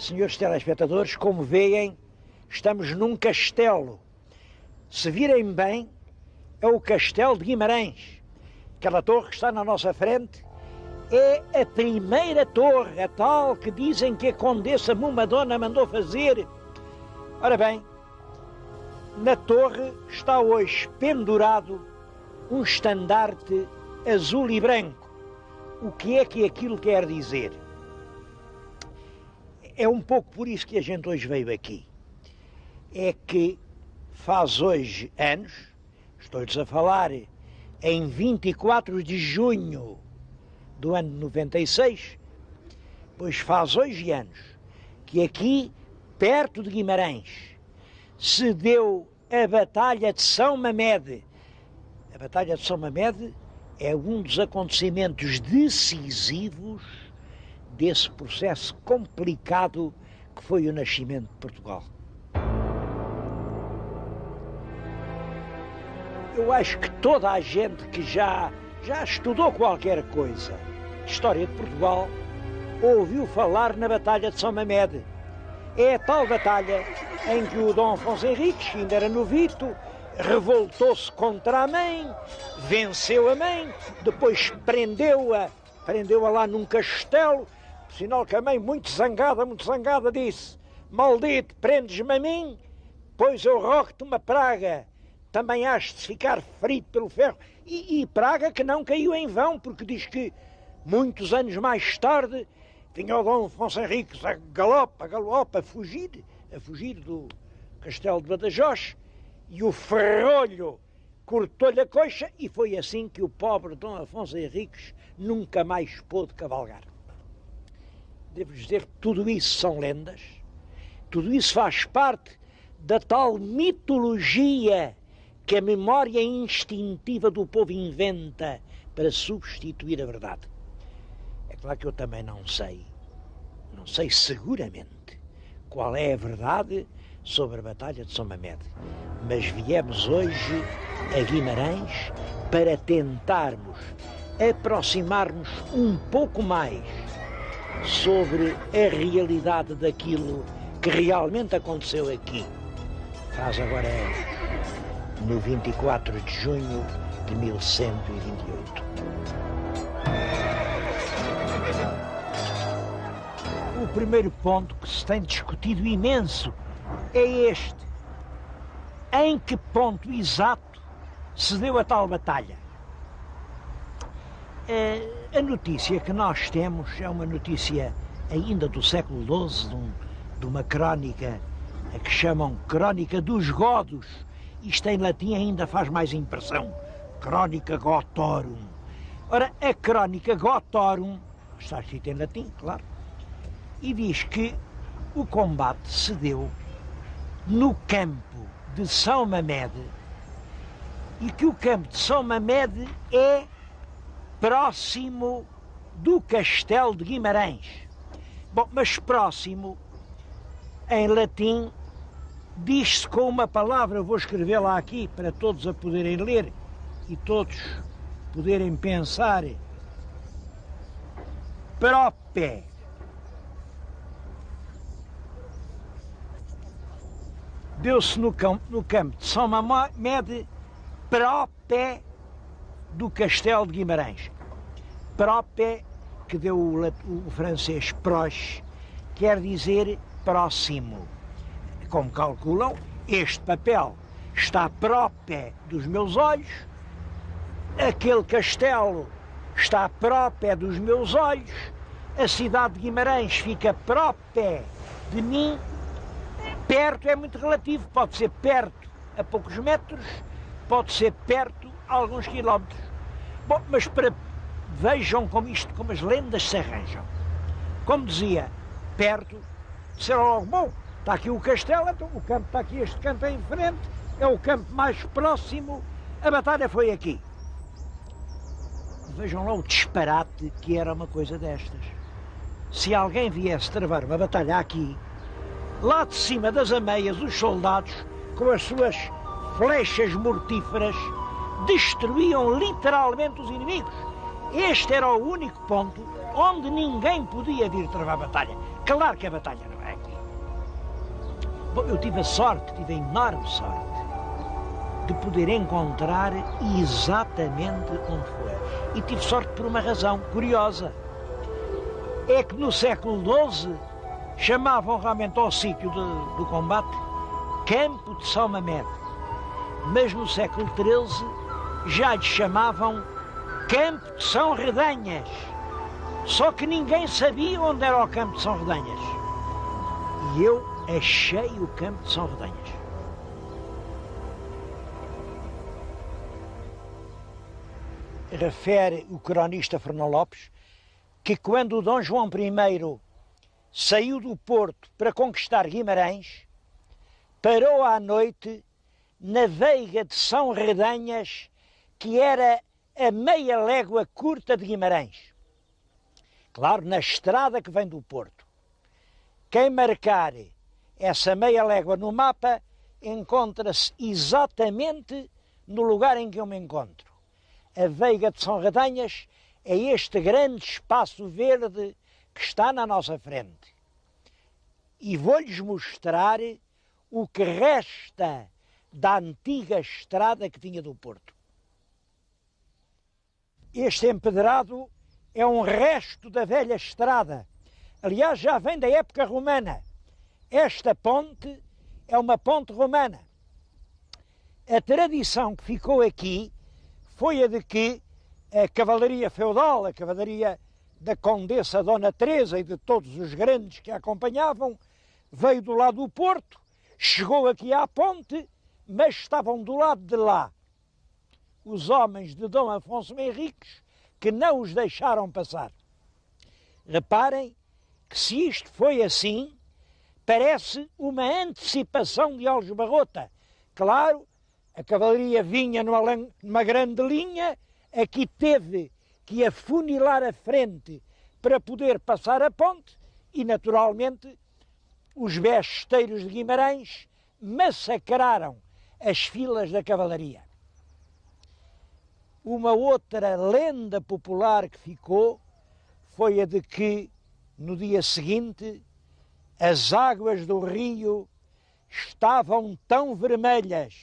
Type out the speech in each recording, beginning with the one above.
Senhores telespectadores, como veem, estamos num castelo. Se virem bem, é o Castelo de Guimarães. Aquela torre que está na nossa frente é a primeira torre, a tal que dizem que a Condessa Mumadona mandou fazer. Ora bem, na torre está hoje pendurado um estandarte azul e branco. O que é que aquilo quer dizer? É um pouco por isso que a gente hoje veio aqui. É que faz hoje anos, estou-lhes a falar em 24 de junho do ano de 96, pois faz hoje anos que aqui, perto de Guimarães, se deu a Batalha de São Mamede. A Batalha de São Mamede é um dos acontecimentos decisivos desse processo complicado que foi o nascimento de Portugal. Eu acho que toda a gente que já estudou qualquer coisa de história de Portugal ouviu falar na Batalha de São Mamede. É a tal batalha em que o Dom Afonso Henriques, que ainda era novito, revoltou-se contra a mãe, venceu a mãe, depois prendeu-a lá num castelo, por sinal que a mãe, muito zangada, disse: maldito, prendes-me a mim, pois eu rogo-te uma praga, também has de ficar ferido pelo ferro. E praga que não caiu em vão, porque diz que muitos anos mais tarde vinha o Dom Afonso Henriques a galope, a fugir do castelo de Badajoz, e o ferrolho cortou-lhe a coxa, e foi assim que o pobre Dom Afonso Henriques nunca mais pôde cavalgar. Devo-vos dizer que tudo isso são lendas, tudo isso faz parte da tal mitologia que a memória instintiva do povo inventa para substituir a verdade. É claro que eu também não sei seguramente qual é a verdade sobre a Batalha de São Mamede, mas viemos hoje a Guimarães para tentarmos aproximar-nos um pouco mais sobre a realidade daquilo que realmente aconteceu aqui. Faz agora no 24 de junho de 1128. O primeiro ponto que se tem discutido imenso é este: em que ponto exato se deu a tal batalha? A notícia que nós temos é uma notícia ainda do século XII, de uma crónica a que chamam Crónica dos Godos. Isto em latim ainda faz mais impressão. Crónica Gotorum. Ora, a Crónica Gotorum está escrita em latim, claro, e diz que o combate se deu no campo de São Mamede e que o campo de São Mamede é próximo do Castelo de Guimarães. Bom, mas próximo, em latim, diz-se com uma palavra, eu vou escrevê-la aqui para todos a poderem ler e todos poderem pensar: propé. Deu-se no campo de São Mamede, propé do Castelo de Guimarães. Propé, que deu o francês proche, quer dizer próximo. Como calculam, este papel está propé dos meus olhos, aquele castelo está propé dos meus olhos, a cidade de Guimarães fica propé de mim. Perto é muito relativo, pode ser perto a poucos metros, pode ser perto a alguns quilómetros. Bom, mas vejam como as lendas se arranjam. Como dizia, perto, será logo bom. Está aqui o castelo, então o campo está aqui, este campo é em frente, é o campo mais próximo, a batalha foi aqui. Vejam lá o disparate que era uma coisa destas. Se alguém viesse travar uma batalha aqui, lá de cima das ameias, os soldados, com as suas flechas mortíferas, destruíam literalmente os inimigos. Este era o único ponto onde ninguém podia vir travar a batalha. Claro que a batalha não é. Bom, eu tive a enorme sorte, de poder encontrar exatamente onde foi. E tive sorte por uma razão curiosa. É que no século XII chamavam realmente ao sítio do combate Campo de São Mamede. Mas no século XIII já lhe chamavam Campo de São Redanhas. Só que ninguém sabia onde era o Campo de São Redanhas. E eu achei o Campo de São Redanhas. Refere o cronista Fernão Lopes que quando o Dom João I saiu do Porto para conquistar Guimarães, parou à noite na Veiga de São Redanhas, que era a meia légua curta de Guimarães. Claro, na estrada que vem do Porto. Quem marcar essa meia légua no mapa encontra-se exatamente no lugar em que eu me encontro. A Veiga de São Redanhas é este grande espaço verde que está na nossa frente. E vou-lhes mostrar o que resta da antiga estrada que vinha do Porto. Este empedrado é um resto da velha estrada. Aliás, já vem da época romana. Esta ponte é uma ponte romana. A tradição que ficou aqui foi a de que a cavalaria feudal, a cavalaria da Condessa Dona Teresa e de todos os grandes que a acompanhavam, veio do lado do Porto, chegou aqui à ponte, mas estavam do lado de lá os homens de Dom Afonso Henriques que não os deixaram passar. Reparem que se isto foi assim, parece uma antecipação de Aljubarrota. Claro, a cavalaria vinha numa grande linha, aqui teve que afunilar a frente para poder passar a ponte e, naturalmente, os besteiros de Guimarães massacraram as filas da cavalaria. Uma outra lenda popular que ficou foi a de que, no dia seguinte, as águas do rio estavam tão vermelhas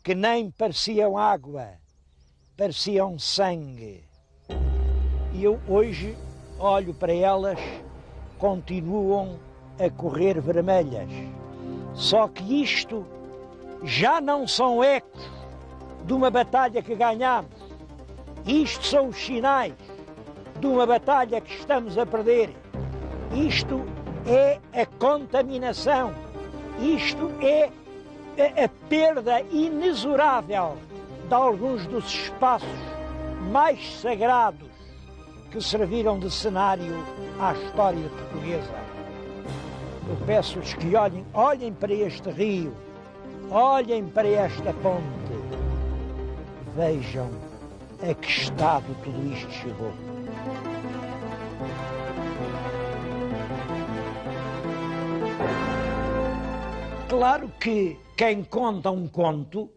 que nem pareciam água, pareciam sangue. E eu hoje olho para elas, continuam a correr vermelhas. Só que isto já não são ecos de uma batalha que ganhamos. Isto são os sinais de uma batalha que estamos a perder. Isto é a contaminação. Isto é a perda inexorável de alguns dos espaços mais sagrados que serviram de cenário à história portuguesa. Eu peço-lhes que olhem para este rio, olhem para esta ponte, vejam a que estado tudo isto chegou. Claro que quem conta um conto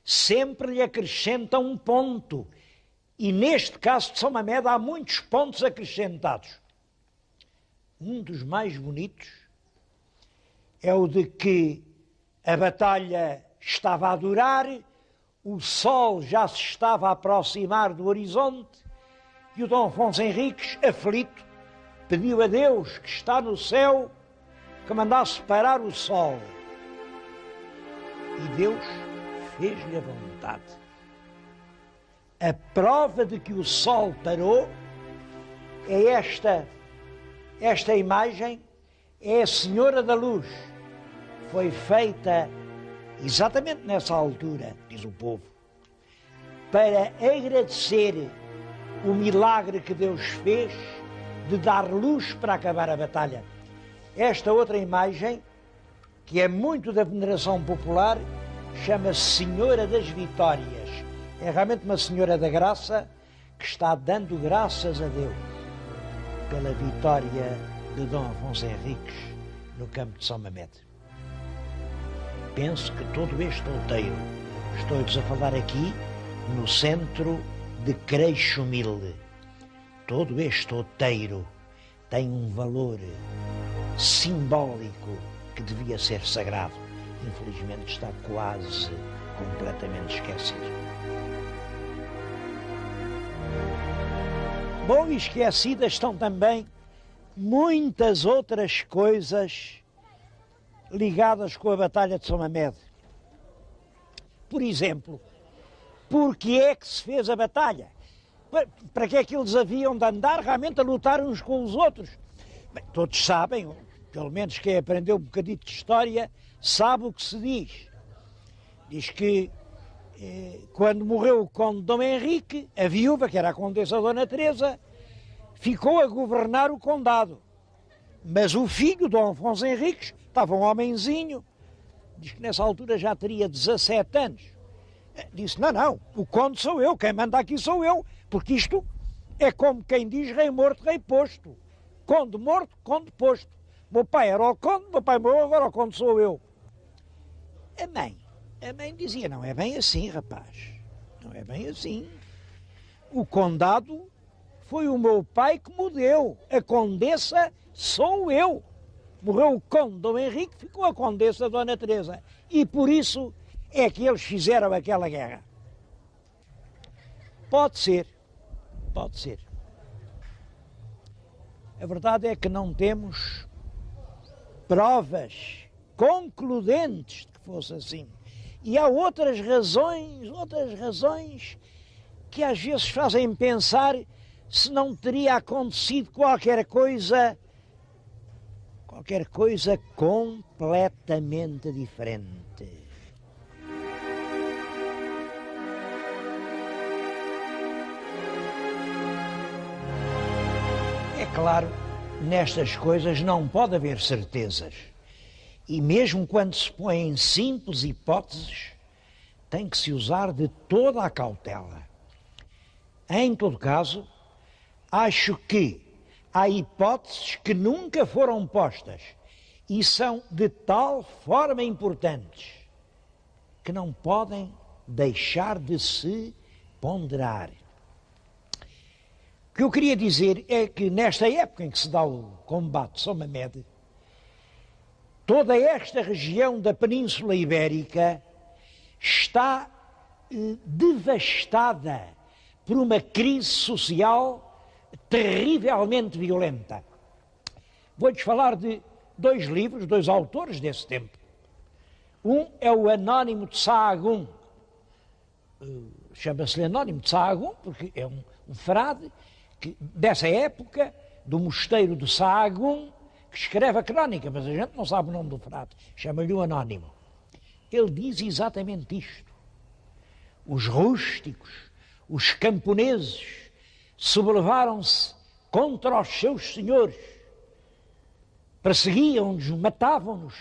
sempre lhe acrescenta um ponto. E neste caso de São Mamede há muitos pontos acrescentados. Um dos mais bonitos é o de que a batalha estava a durar, o sol já se estava a aproximar do horizonte e o Dom Afonso Henriques, aflito, pediu a Deus que está no céu que mandasse parar o sol. E Deus fez-lhe a vontade. A prova de que o sol parou é esta imagem, é a Senhora da Luz. Foi feita exatamente nessa altura, diz o povo, para agradecer o milagre que Deus fez de dar luz para acabar a batalha. Esta outra imagem, que é muito da veneração popular, chama-se Senhora das Vitórias. É realmente uma Senhora da Graça que está dando graças a Deus pela vitória de Dom Afonso Henriques no campo de São Mamede. Penso que todo este outeiro, estou-lhes a falar aqui no centro de Creixumil, todo este outeiro tem um valor simbólico que devia ser sagrado. Infelizmente está quase completamente esquecido. Bom, e esquecidas estão também muitas outras coisas ligadas com a Batalha de São Mamede. Por exemplo, porque é que se fez a batalha? Para que é que eles haviam de andar realmente a lutar uns com os outros? Bem, todos sabem, pelo menos quem aprendeu um bocadito de história, sabe o que se diz. Diz que quando morreu o conde Dom Henrique, a viúva, que era a condessa Dona Teresa, ficou a governar o condado. Mas o filho, Dom Afonso Henriques, estava um homenzinho, diz que nessa altura já teria 17 anos. Disse, não, o conde sou eu, quem manda aqui sou eu, porque isto é como quem diz rei morto, rei posto. Conde morto, conde posto. Meu pai era o conde, meu pai morreu, agora o conde sou eu. A mãe dizia, não é bem assim, rapaz, não é bem assim. O condado foi o meu pai que me deu, a condessa sou eu. Morreu o conde Dom Henrique, ficou a condessa Dona Teresa. E por isso é que eles fizeram aquela guerra. Pode ser. A verdade é que não temos provas concludentes de que fosse assim. E há outras razões que às vezes fazem pensar se não teria acontecido qualquer coisa completamente diferente. É claro, nestas coisas não pode haver certezas. E mesmo quando se põem simples hipóteses, tem que se usar de toda a cautela. Em todo caso, acho que há hipóteses que nunca foram postas e são de tal forma importantes que não podem deixar de se ponderar. O que eu queria dizer é que nesta época em que se dá o combate de São Mamede, toda esta região da Península Ibérica está devastada por uma crise social terrivelmente violenta. Vou-lhes falar de dois livros, dois autores desse tempo. Um é o Anónimo de Sahagún. Chama-se-lhe Anónimo de Sahagún porque é um frade que, dessa época, do mosteiro de Sahagún, que escreve a crónica, mas a gente não sabe o nome do frade, chama-lhe o Anónimo. Ele diz exatamente isto. Os rústicos, os camponeses, sublevaram-se contra os seus senhores, perseguiam-nos, matavam-nos,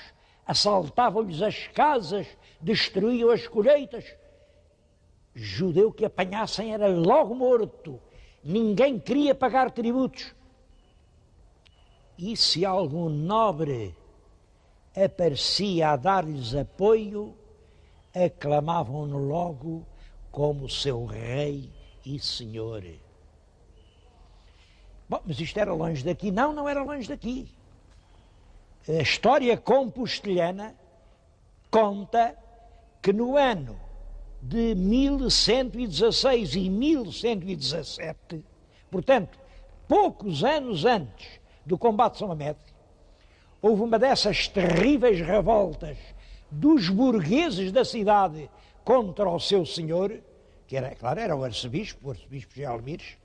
assaltavam-lhes as casas, destruíam as colheitas. Judeu que apanhassem era logo morto, ninguém queria pagar tributos. E se algum nobre aparecia a dar-lhes apoio, aclamavam-no logo como seu rei e senhor. Bom, mas isto era longe daqui? Não era longe daqui. A história compostelhana conta que no ano de 1116 e 1117, portanto, poucos anos antes do combate de São Mamede, houve uma dessas terríveis revoltas dos burgueses da cidade contra o seu senhor, que era, claro, era o arcebispo de Almires.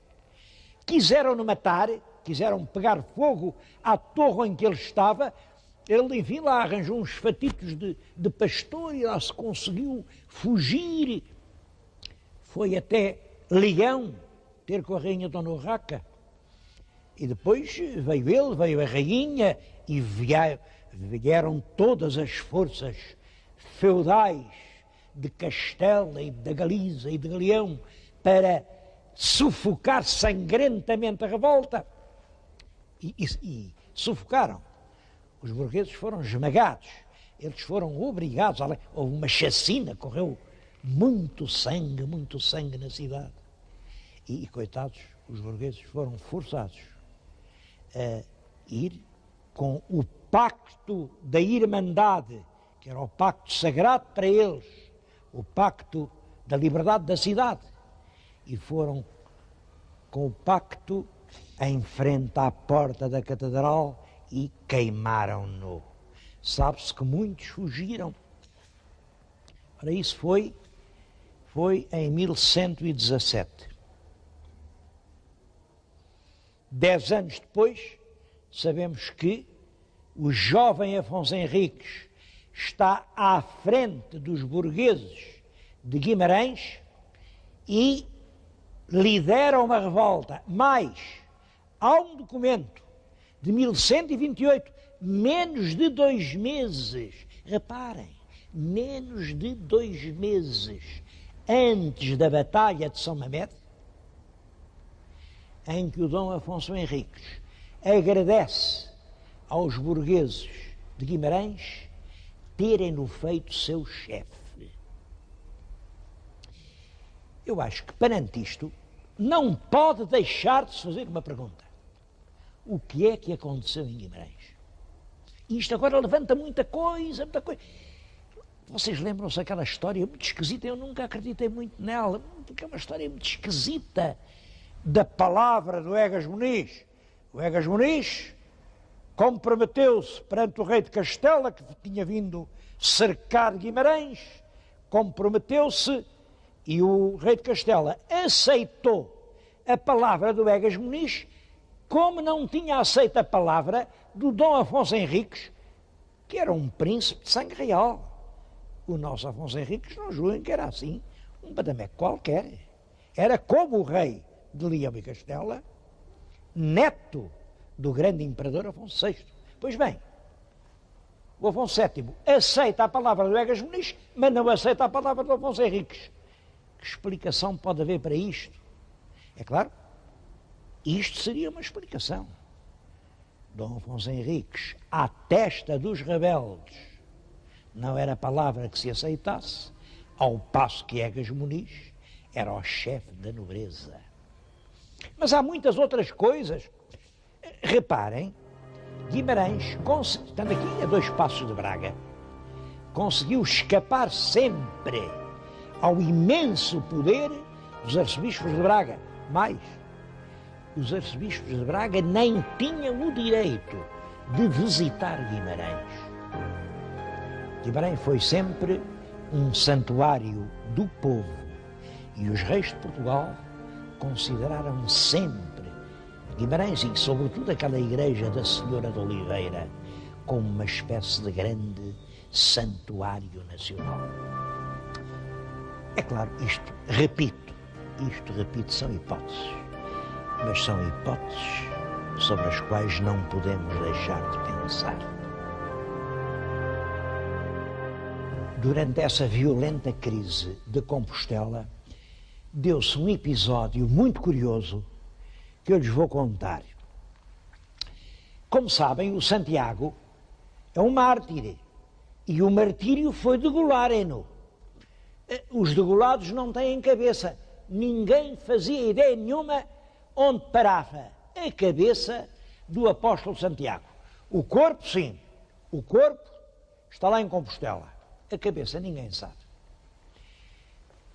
Quiseram-no matar, quiseram pegar fogo à torre em que ele estava. Ele, enfim, lá arranjou uns fatitos de pastor e lá se conseguiu fugir. Foi até Leão ter com a rainha Dona Urraca. E depois veio ele, veio a rainha e vieram todas as forças feudais de Castela e da Galiza e de Leão para sufocar sangrentamente a revolta. E sufocaram. Os burgueses foram esmagados, eles foram obrigados, houve uma chacina, correu muito sangue na cidade. E coitados, os burgueses foram forçados a ir com o pacto da Irmandade, que era o pacto sagrado para eles, o pacto da liberdade da cidade, e foram com o pacto em frente à porta da catedral e queimaram-no. Sabe-se que muitos fugiram. Ora, isso foi em 1117. 10 anos depois, sabemos que o jovem Afonso Henriques está à frente dos burgueses de Guimarães e lidera uma revolta. Mas há um documento de 1128, menos de 2 meses, reparem, menos de 2 meses antes da Batalha de São Mamede, em que o Dom Afonso Henriques agradece aos burgueses de Guimarães terem-no feito seu chefe. Eu acho que, perante isto, não pode deixar de se fazer uma pergunta. O que é que aconteceu em Guimarães? Isto agora levanta muita coisa, muita coisa. Vocês lembram-se daquela história muito esquisita? Eu nunca acreditei muito nela, porque é uma história muito esquisita da palavra do Egas Muniz. O Egas Muniz comprometeu-se perante o rei de Castela, que tinha vindo cercar Guimarães, comprometeu-se e o rei de Castela aceitou a palavra do Egas Muniz, como não tinha aceito a palavra do Dom Afonso Henriques, que era um príncipe de sangue real. O nosso Afonso Henriques, não julguem que era assim, um badameco qualquer. Era como o rei de Leão e Castela, neto do grande imperador Afonso VI. Pois bem, o Afonso VII aceita a palavra do Egas Muniz, mas não aceita a palavra do Afonso Henriques. Que explicação pode haver para isto? É claro, isto seria uma explicação. Dom Afonso Henriques, à testa dos rebeldes, não era a palavra que se aceitasse, ao passo que Egas Muniz era o chefe da nobreza. Mas há muitas outras coisas. Reparem, Guimarães, estando aqui a 2 passos de Braga, conseguiu escapar sempre ao imenso poder dos arcebispos de Braga. Mais, os arcebispos de Braga nem tinham o direito de visitar Guimarães. Guimarães foi sempre um santuário do povo e os reis de Portugal consideraram sempre Guimarães e, sobretudo, aquela igreja da Senhora de Oliveira como uma espécie de grande santuário nacional. É claro, isto repito, são hipóteses, mas são hipóteses sobre as quais não podemos deixar de pensar. Durante essa violenta crise de Compostela, deu-se um episódio muito curioso que eu lhes vou contar. Como sabem, o Santiago é um mártir e o martírio foi degolarem-no. Os degolados não têm cabeça. Ninguém fazia ideia nenhuma onde parava a cabeça do apóstolo Santiago. O corpo, sim. O corpo está lá em Compostela. A cabeça ninguém sabe.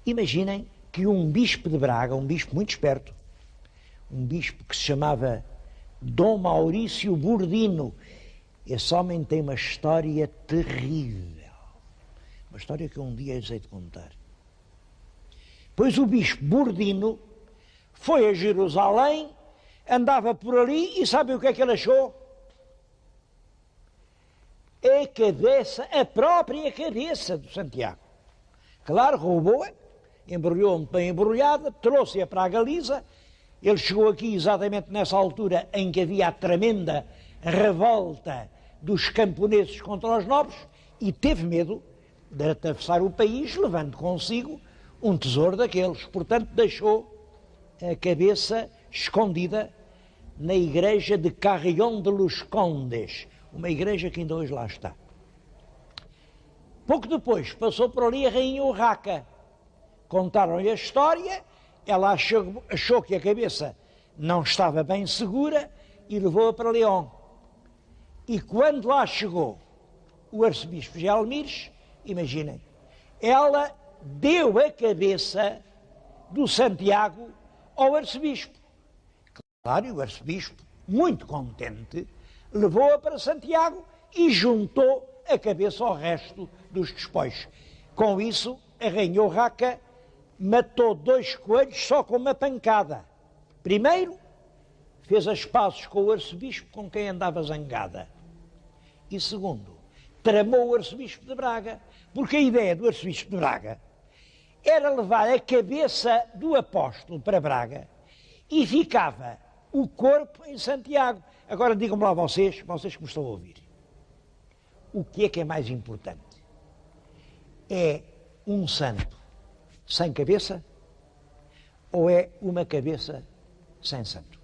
Imaginem que um bispo de Braga, um bispo muito esperto, um bispo que se chamava Dom Maurício Bordino, esse homem tem uma história terrível. Uma história que eu um dia hei de contar. Pois o bispo Bordino foi a Jerusalém, andava por ali e sabe o que é que ele achou? A cabeça, a própria cabeça do Santiago. Claro, roubou-a, embrulhou-me bem embrulhada, trouxe-a para a Galiza. Ele chegou aqui exatamente nessa altura em que havia a tremenda revolta dos camponeses contra os nobres e teve medo de atravessar o país levando consigo um tesouro daqueles. Portanto, deixou a cabeça escondida na igreja de Carrión de los Condes, uma igreja que ainda hoje lá está. Pouco depois passou por ali a rainha Urraca. Contaram-lhe a história, ela achou que a cabeça não estava bem segura e levou-a para León. E quando lá chegou o arcebispo Gelmires, imaginem, ela deu a cabeça do Santiago ao arcebispo. Claro, e o arcebispo, muito contente, levou-a para Santiago e juntou a cabeça ao resto dos despojos. Com isso, a rainha Urraca matou 2 coelhos só com uma pancada. Primeiro, fez as pazes com o arcebispo com quem andava zangada. E segundo, tramou o arcebispo de Braga, porque a ideia do arcebispo de Braga era levar a cabeça do apóstolo para Braga e ficava o corpo em Santiago. Agora digam-me lá vocês que me estão a ouvir, o que é mais importante? É um santo sem cabeça ou é uma cabeça sem santo?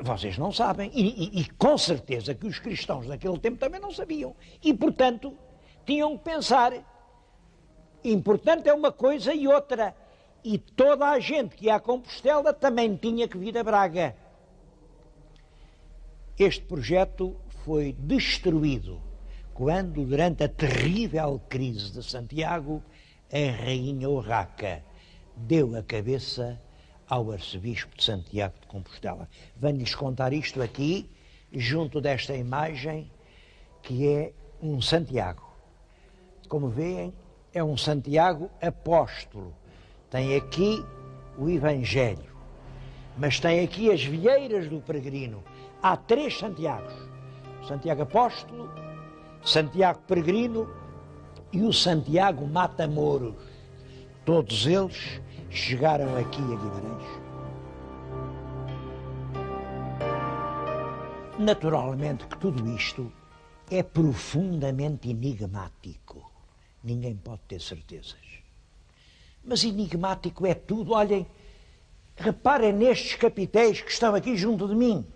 Vocês não sabem, e com certeza que os cristãos daquele tempo também não sabiam. E, portanto, tinham que pensar. Importante é uma coisa e outra. E toda a gente que ia a Compostela também tinha que vir a Braga. Este projeto foi destruído quando, durante a terrível crise de Santiago, a rainha Urraca deu a cabeça ao arcebispo de Santiago de Compostela. Venho-lhes contar isto aqui, junto desta imagem, que é um Santiago. Como veem, é um Santiago apóstolo. Tem aqui o Evangelho, mas tem aqui as vieiras do peregrino. Há 3 Santiagos: Santiago Apóstolo, Santiago Peregrino e o Santiago Matamoros. Todos eles chegaram aqui a Guimarães. Naturalmente que tudo isto é profundamente enigmático. Ninguém pode ter certezas. Mas enigmático é tudo. Olhem, reparem nestes capitéis que estão aqui junto de mim.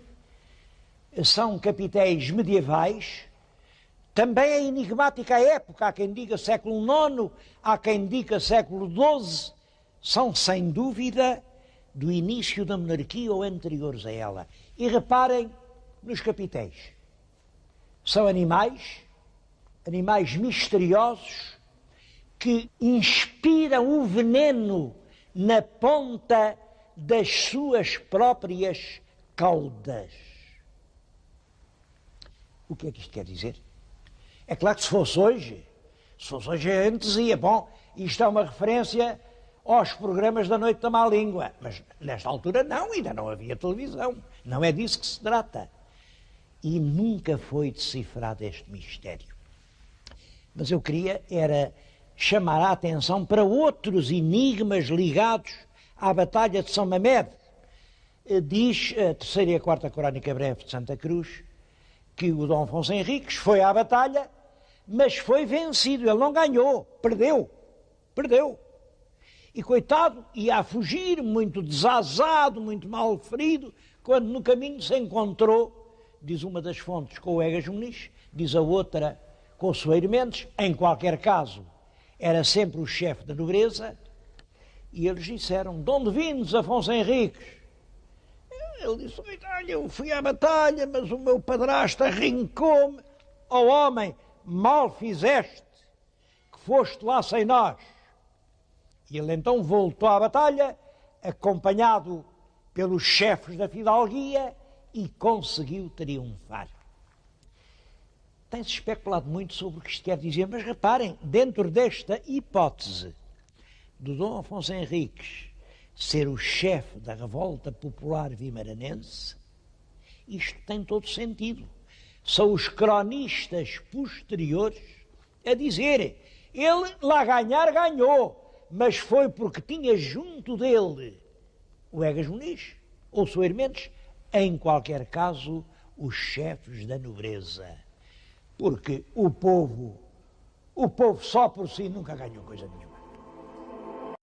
São capitéis medievais. Também é enigmática a época. Há quem diga século IX, há quem diga século XII. São, sem dúvida, do início da monarquia ou anteriores a ela. E reparem nos capitéis. São animais misteriosos que inspiram o veneno na ponta das suas próprias caudas. O que é que isto quer dizer? É claro que se fosse hoje a gente dizia, bom, isto é uma referência aos programas da Noite da Má Língua. Mas nesta altura não, ainda não havia televisão. Não é disso que se trata. E nunca foi decifrado este mistério. Mas eu queria era chamar a atenção para outros enigmas ligados à Batalha de São Mamede. Diz a 3ª e a 4ª Crónica Breve de Santa Cruz que o Dom Afonso Henriques foi à batalha, mas foi vencido. Ele não ganhou, perdeu. E coitado, ia a fugir, muito desazado, muito mal ferido, quando no caminho se encontrou, diz uma das fontes, com o Egas Muniz, diz a outra com o Soeiro Mendes. Em qualquer caso, era sempre o chefe da nobreza, e eles disseram, de onde vindos, Afonso Henriques? Ele disse, olha, eu fui à batalha, mas o meu padrasto arrincou-me. Ó homem, mal fizeste, que foste lá sem nós. E ele então voltou à batalha, acompanhado pelos chefes da fidalguia, e conseguiu triunfar. Tem-se especulado muito sobre o que isto quer dizer, mas reparem, dentro desta hipótese do Dom Afonso Henriques ser o chefe da revolta popular vimaranense, isto tem todo sentido. São os cronistas posteriores a dizerem, ele lá ganhar ganhou, mas foi porque tinha junto dele o Egas Muniz ou o Soeiro Mendes, em qualquer caso, os chefes da nobreza. Porque o povo só por si nunca ganhou coisa nenhuma.